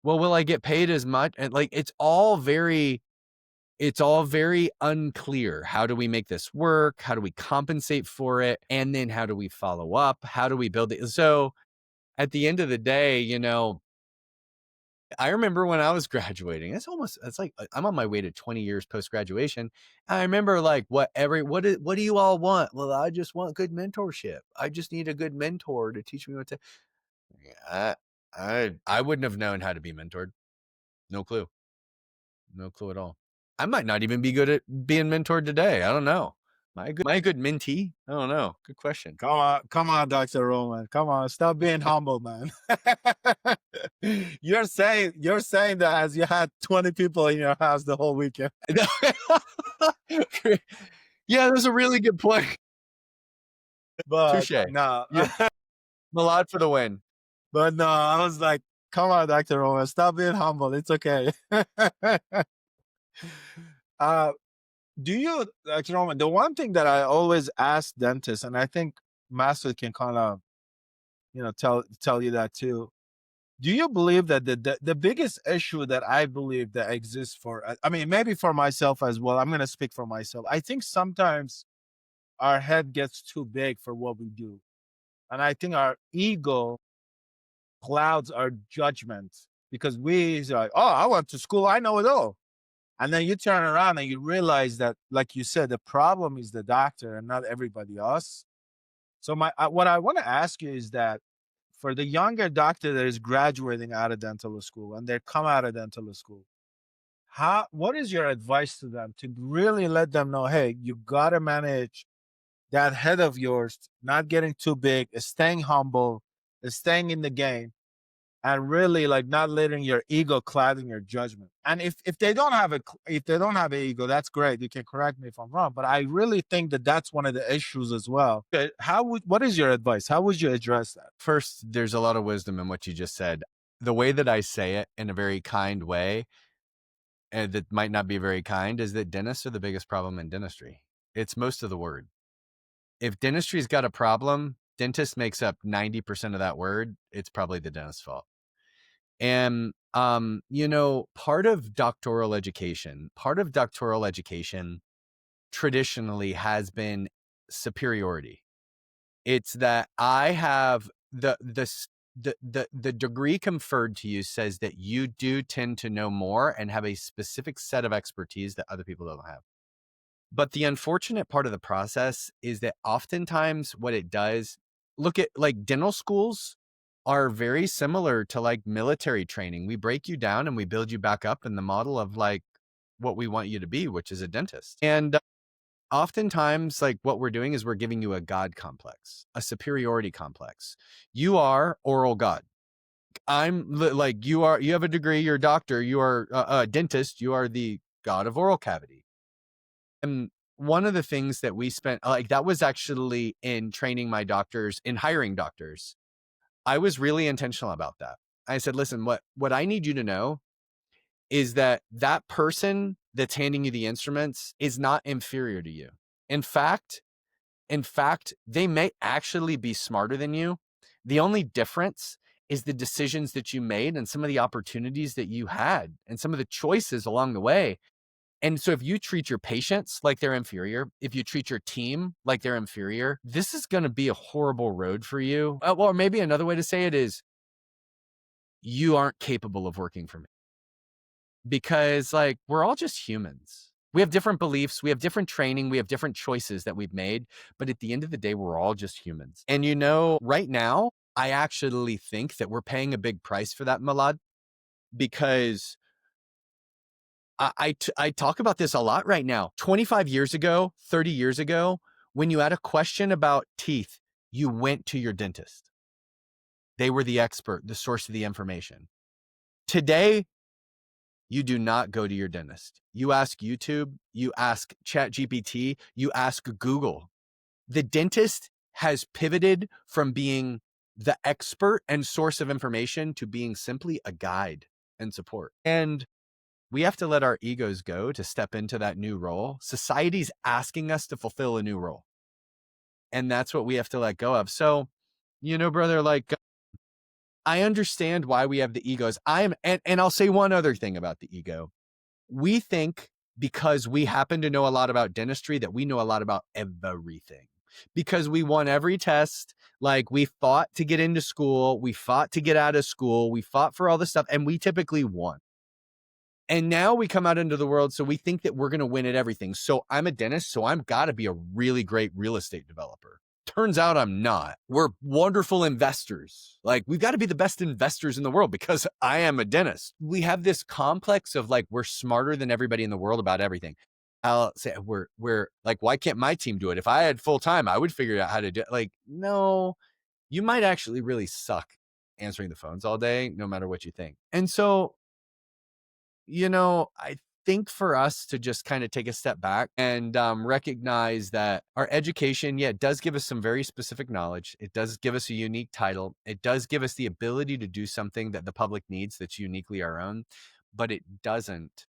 Well, will I get paid as much? And like, it's all very unclear. How do we make this work? How do we compensate for it? And then how do we follow up? How do we build it? So at the end of the day, I remember when I was graduating, it's like I'm on my way to 20 years post-graduation. I remember like what do you all want? Well, I just want good mentorship. I just need a good mentor to teach me what to. Yeah, I wouldn't have known how to be mentored. No clue. No clue at all. I might not even be good at being mentored today. I don't know. Am I a good mentee? I don't know. Good question. Come on, Dr. Roman. Come on, stop being humble, man. You're saying that as you had 20 people in your house the whole weekend. Yeah, that's a really good point. But Touche. no, Yeah. Milad for the win. but no, I was like, come on, Dr. Roman, stop being humble. It's okay. Do you, Dr. Roman, the one thing that I always ask dentists, and I think Masood can kind of, tell you that too. Do you believe that the biggest issue that I believe that exists for, I mean, maybe for myself as well, I'm going to speak for myself. I think sometimes our head gets too big for what we do. And I think our ego clouds our judgment because we like, oh, I went to school, I know it all. And then you turn around and you realize that, like you said, the problem is the doctor and not everybody else. So what I want to ask you is that for the younger doctor that is graduating out of dental school and they come out of dental school, what is your advice to them to really let them know, hey, you got to manage that head of yours, not getting too big, staying humble, staying in the game, and really like not letting your ego clouding your judgment. And if they don't have an ego, that's great. You can correct me if I'm wrong, but I really think that that's one of the issues as well. What is your advice? How would you address that? First, there's a lot of wisdom in what you just said. The way that I say it in a very kind way, and that might not be very kind, is that dentists are the biggest problem in dentistry. It's most of the word. If dentistry's got a problem, dentist makes up 90% of that word. It's probably the dentist's fault. And, part of doctoral education traditionally has been superiority. It's that I have the degree conferred to you says that you do tend to know more and have a specific set of expertise that other people don't have. But the unfortunate part of the process is that oftentimes what it does, look at like dental schools are very similar to like military training. We break you down and we build you back up in the model of like what we want you to be, which is a dentist. And oftentimes like what we're doing is we're giving you a God complex, a superiority complex. You are oral God. You have a degree, you're a doctor, you are a dentist, you are the God of oral cavity. And one of the things that we spent, like, that was actually in training my doctors, in hiring doctors. I was really intentional about that. I said, listen, what I need you to know is that that person that's handing you the instruments is not inferior to you. In fact, they may actually be smarter than you. The only difference is the decisions that you made and some of the opportunities that you had and some of the choices along the way. And so if you treat your patients like they're inferior, if you treat your team like they're inferior, this is going to be a horrible road for you. Or maybe another way to say it is, you aren't capable of working for me. Because, like, we're all just humans. We have different beliefs, we have different training, we have different choices that we've made, but at the end of the day, we're all just humans. And right now, I actually think that we're paying a big price for that, Milad, because I talk about this a lot right now. 25 years ago, 30 years ago, when you had a question about teeth, you went to your dentist. They were the expert, the source of the information. Today, you do not go to your dentist. You ask YouTube, you ask ChatGPT, you ask Google. The dentist has pivoted from being the expert and source of information to being simply a guide and support. And we have to let our egos go to step into that new role. Society's asking us to fulfill a new role. And that's what we have to let go of. So, brother, like, I understand why we have the egos. And I'll say one other thing about the ego. We think because we happen to know a lot about dentistry that we know a lot about everything. Because we won every test, like, we fought to get into school, we fought to get out of school, we fought for all this stuff, and we typically won. And now we come out into the world, so we think that we're going to win at everything. So I'm a dentist, so I've got to be a really great real estate developer. Turns out I'm not. We're wonderful investors. Like, we've got to be the best investors in the world because I am a dentist. We have this complex of, like, we're smarter than everybody in the world about everything. I'll say we're like, why can't my team do it? If I had full time, I would figure out how to do it. Like, no, you might actually really suck answering the phones all day, no matter what you think. And so, I think for us to just kind of take a step back and recognize that our education, it does give us some very specific knowledge. It does give us a unique title. It does give us the ability to do something that the public needs that's uniquely our own, but it doesn't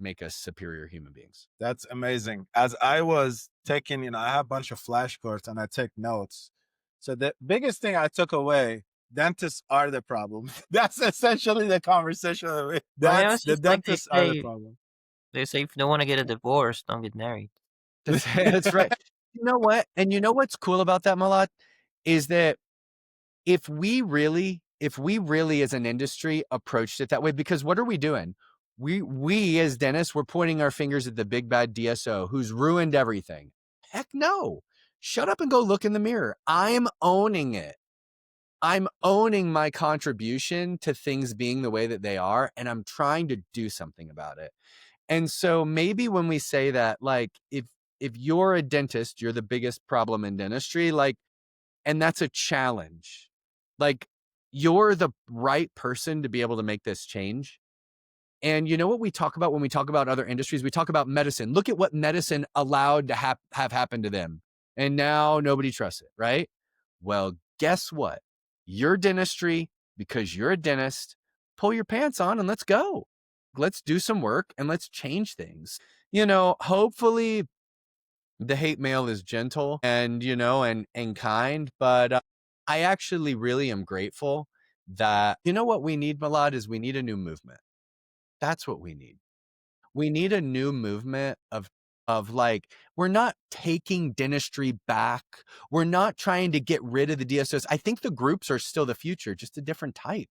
make us superior human beings. That's amazing. As I was taking, I have a bunch of flashcards and I take notes. So the biggest thing I took away, dentists are the problem. That's essentially the conversation. That's the dentists are the problem. They say if you don't want to get a divorce, don't get married. That's right. You know what? And you know what's cool about that, Milad, is that if we really as an industry approached it that way, because what are we doing? We as dentists, we're pointing our fingers at the big bad DSO who's ruined everything. Heck no. Shut up and go look in the mirror. I'm owning it. I'm owning my contribution to things being the way that they are, and I'm trying to do something about it. And so maybe when we say that, like, if you're a dentist, you're the biggest problem in dentistry, like, and that's a challenge. Like, you're the right person to be able to make this change. And you know what we talk about when we talk about other industries? We talk about medicine. Look at what medicine allowed to have happen to them. And now nobody trusts it, right? Well, guess what? Your dentistry, because you're a dentist, pull your pants on and let's go. Let's do some work and let's change things. Hopefully the hate mail is gentle and, and kind, but I actually really am grateful that, what we need, Milad, is we need a new movement. That's what we need. We need a new movement of like, we're not taking dentistry back. We're not trying to get rid of the DSOs. I think the groups are still the future, just a different type.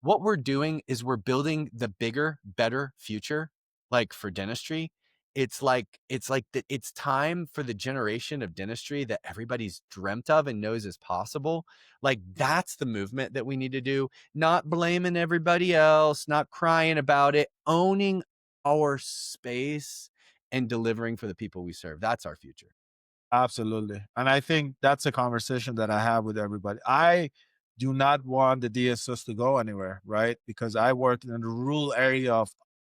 What we're doing is we're building the bigger, better future, like, for dentistry. It's time for the generation of dentistry that everybody's dreamt of and knows is possible. Like, that's the movement that we need to do, not blaming everybody else, not crying about it, owning our space and delivering for the people we serve. That's our future. Absolutely. And I think that's a conversation that I have with everybody. I do not want the DSOs to go anywhere, right? Because I worked in the rural area of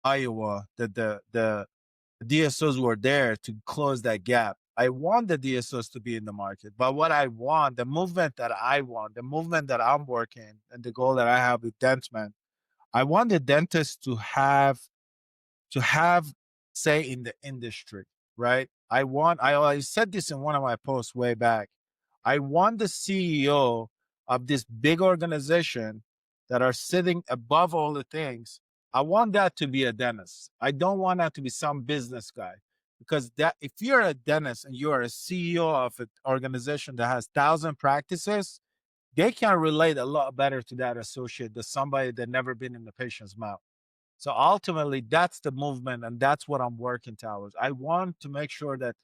Iowa, the DSOs were there to close that gap. I want the DSOs to be in the market, but what I want, the movement that I want, the movement that I'm working, and the goal that I have with Dentman, I want the dentist to have say in the industry, right? I said this in one of my posts way back. I want the CEO of this big organization that are sitting above all the things. I want that to be a dentist. I don't want that to be some business guy, because that if you're a dentist and you're a CEO of an organization that has 1,000 practices, they can relate a lot better to that associate than somebody that never been in the patient's mouth. So ultimately, that's the movement, and that's what I'm working towards. I want to make sure that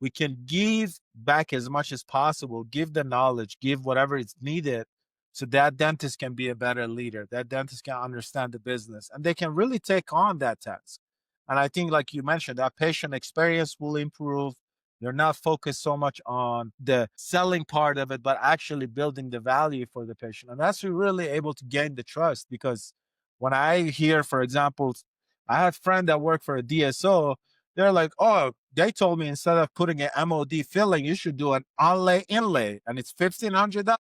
we can give back as much as possible, give the knowledge, give whatever is needed, so that dentist can be a better leader, that dentist can understand the business, and they can really take on that task. And I think, like you mentioned, that patient experience will improve. They're not focused so much on the selling part of it, but actually building the value for the patient. And that's really able to gain the trust, because when I hear, for example, I had a friend that worked for a DSO, they're like, oh, they told me instead of putting an MOD filling, you should do an onlay inlay, and it's $1,500.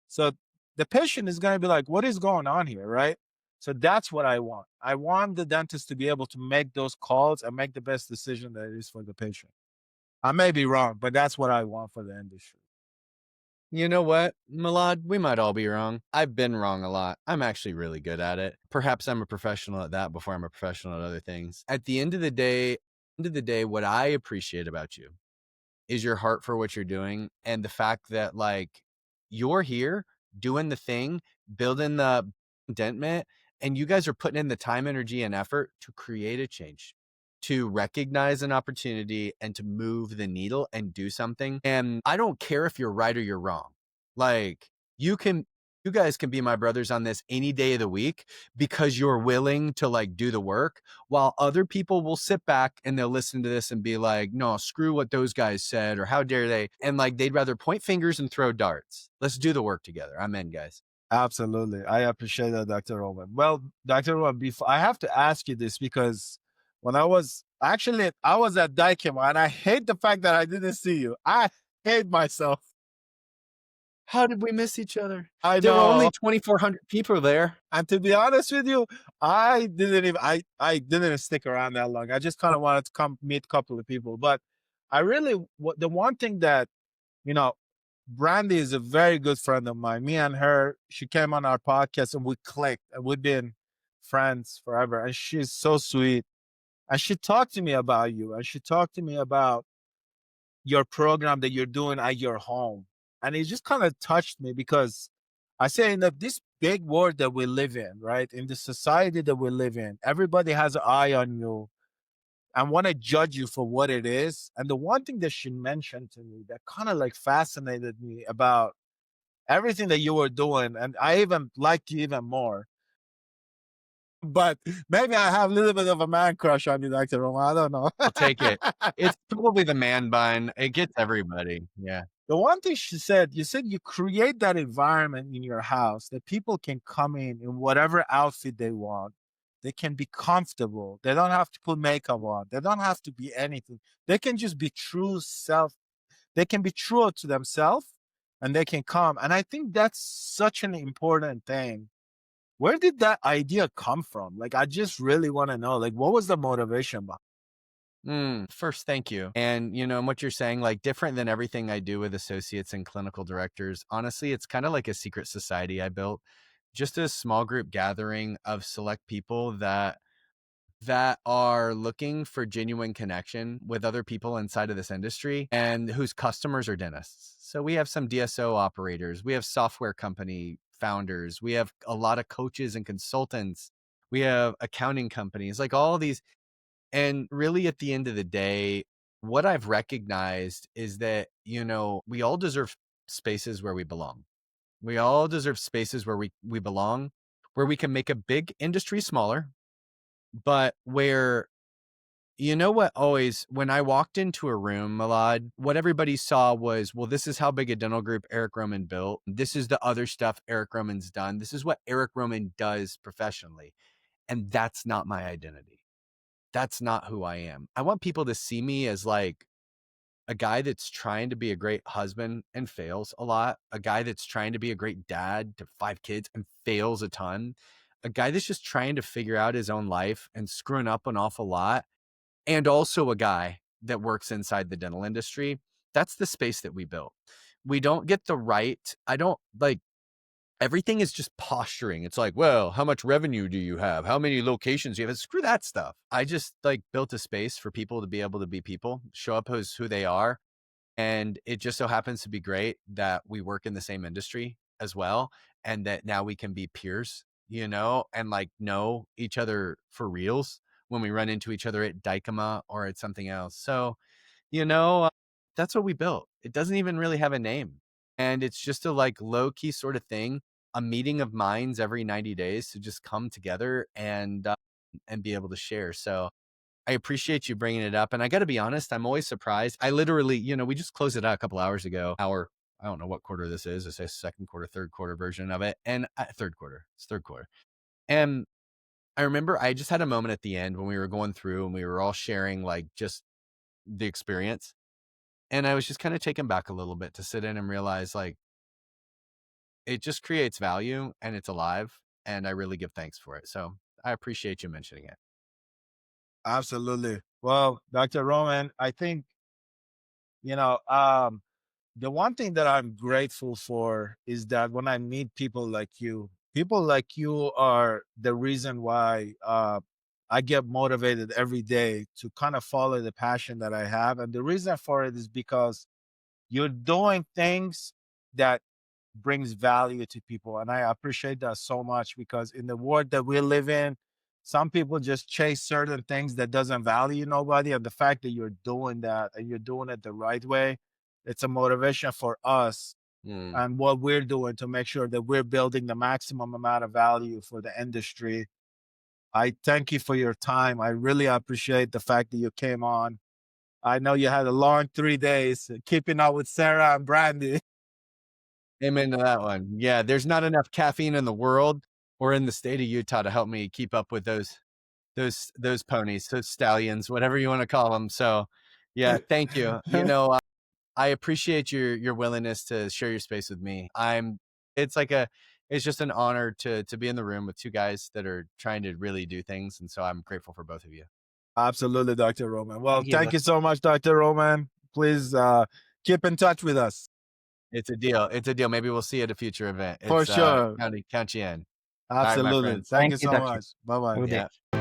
So the patient is going to be like, what is going on here, right? So that's what I want. I want the dentist to be able to make those calls and make the best decision that it is for the patient. I may be wrong, but that's what I want for the industry. You know what, Milad? We might all be wrong. I've been wrong a lot. I'm actually really good at it. Perhaps I'm a professional at that before I'm a professional at other things. At the end of the day, what I appreciate about you is your heart for what you're doing, and the fact that like you're here doing the thing, building the dentment, and you guys are putting in the time, energy, and effort to create a change, to recognize an opportunity and to move the needle and do something. And I don't care if you're right or you're wrong. Like you guys can be my brothers on this any day of the week, because you're willing to like do the work, while other people will sit back and they'll listen to this and be like, no, screw what those guys said, or how dare they? And like, they'd rather point fingers and throw darts. Let's do the work together. I'm in, guys. Absolutely. I appreciate that, Dr. Roman. Well, Dr. Roman, before I have to ask you this, because when I was at Daikin, and I hate the fact that I didn't see you. I hate myself. How did we miss each other? I There were only know. 2,400 people there. And to be honest with you, I didn't even stick around that long. I just kind of wanted to come meet a couple of people. But I really, the one thing that, you know, Brandy is a very good friend of mine. Me and her, she came on our podcast and we clicked, and we've been friends forever. And she's so sweet. And she talked to me about you, and she talked to me about your program that you're doing at your home. And it just kind of touched me, because I say, in this big world that we live in, right? In the society that we live in, everybody has an eye on you and want to judge you for what it is. And the one thing that she mentioned to me that kind of like fascinated me about everything that you were doing, and I even liked you even more. But maybe I have a little bit of a man crush on you, Dr. Roma. I don't know. I'll take it. It's probably the man bun. It gets everybody. Yeah. The one thing she said, you said you create that environment in your house that people can come in whatever outfit they want. They can be comfortable. They don't have to put makeup on. They don't have to be anything. They can just be true self. They can be true to themselves, and they can come. And I think that's such an important thing. Where did that idea come from? Like, I just really want to know, like, what was the motivation behind? First, thank you. And, what you're saying, like, different than everything I do with associates and clinical directors, honestly, it's kind of like a secret society I built, just a small group gathering of select people that are looking for genuine connection with other people inside of this industry and whose customers are dentists. So we have some DSO operators, we have software company founders, we have a lot of coaches and consultants, we have accounting companies, like all these. And really, at the end of the day, what I've recognized is that, we all deserve spaces where we belong. We all deserve spaces where we belong, where we can make a big industry smaller, but where, when I walked into a room, Milad, what everybody saw was, well, this is how big a dental group Eric Roman built. This is the other stuff Eric Roman's done. This is what Eric Roman does professionally. And that's not my identity. that's not who I am. I want people to see me as like a guy that's trying to be a great husband and fails a lot, a guy that's trying to be a great dad to 5 kids and fails a ton, a guy that's just trying to figure out his own life and screwing up an awful lot, and also a guy that works inside the dental industry. That's the space that we built. We don't get the right, I don't like, everything is just posturing. It's like, well, how much revenue do you have? How many locations do you have? Screw that stuff. I just like built a space for people to be able to be people, show up as who they are. And it just so happens to be great that we work in the same industry as well. And that now we can be peers, and like know each other for reals when we run into each other at Dykema or at something else. So, you know, uh, that's what we built. It doesn't even really have a name. And it's just a like low key sort of thing, a meeting of minds every 90 days to just come together and be able to share. So I appreciate you bringing it up. And I got to be honest, I'm always surprised. I literally, we just closed it out a couple hours ago. I don't know what quarter this is. It's a second quarter, third quarter version of it. And third quarter, it's third quarter. And I remember I just had a moment at the end when we were going through and we were all sharing like just the experience. And I was just kind of taken back a little bit to sit in and realize like it just creates value and it's alive. And I really give thanks for it. So I appreciate you mentioning it. Absolutely. Well, Dr. Roman, I think, you know, um, the one thing that I'm grateful for is that when I meet people like you are the reason why I get motivated every day to kind of follow the passion that I have. And the reason for it is because you're doing things that brings value to people. And I appreciate that so much because in the world that we live in, some people just chase certain things that doesn't value nobody. And the fact that you're doing that and you're doing it the right way, it's a motivation for us Mm. and what we're doing to make sure that we're building the maximum amount of value for the industry. I thank you for your time. I really appreciate the fact that you came on. I know you had a long 3 days keeping up with Sarah and Brandy. Amen to that one. Yeah, there's not enough caffeine in the world or in the state of Utah to help me keep up with those ponies, those stallions, whatever you want to call them. So, yeah, thank you. I appreciate your willingness to share your space with me. It's like it's just an honor to be in the room with two guys that are trying to really do things, and so I'm grateful for both of you. Absolutely, Dr. Roman. Well, Thank you, thank you so much, Dr. Roman. Please keep in touch with us. It's a deal. It's a deal. Maybe we'll see you at a future event. For It's sure. count you in. All right, my Absolutely. friends. Thank Thank you you, so Doctor. much. Bye bye. Good day. Yeah.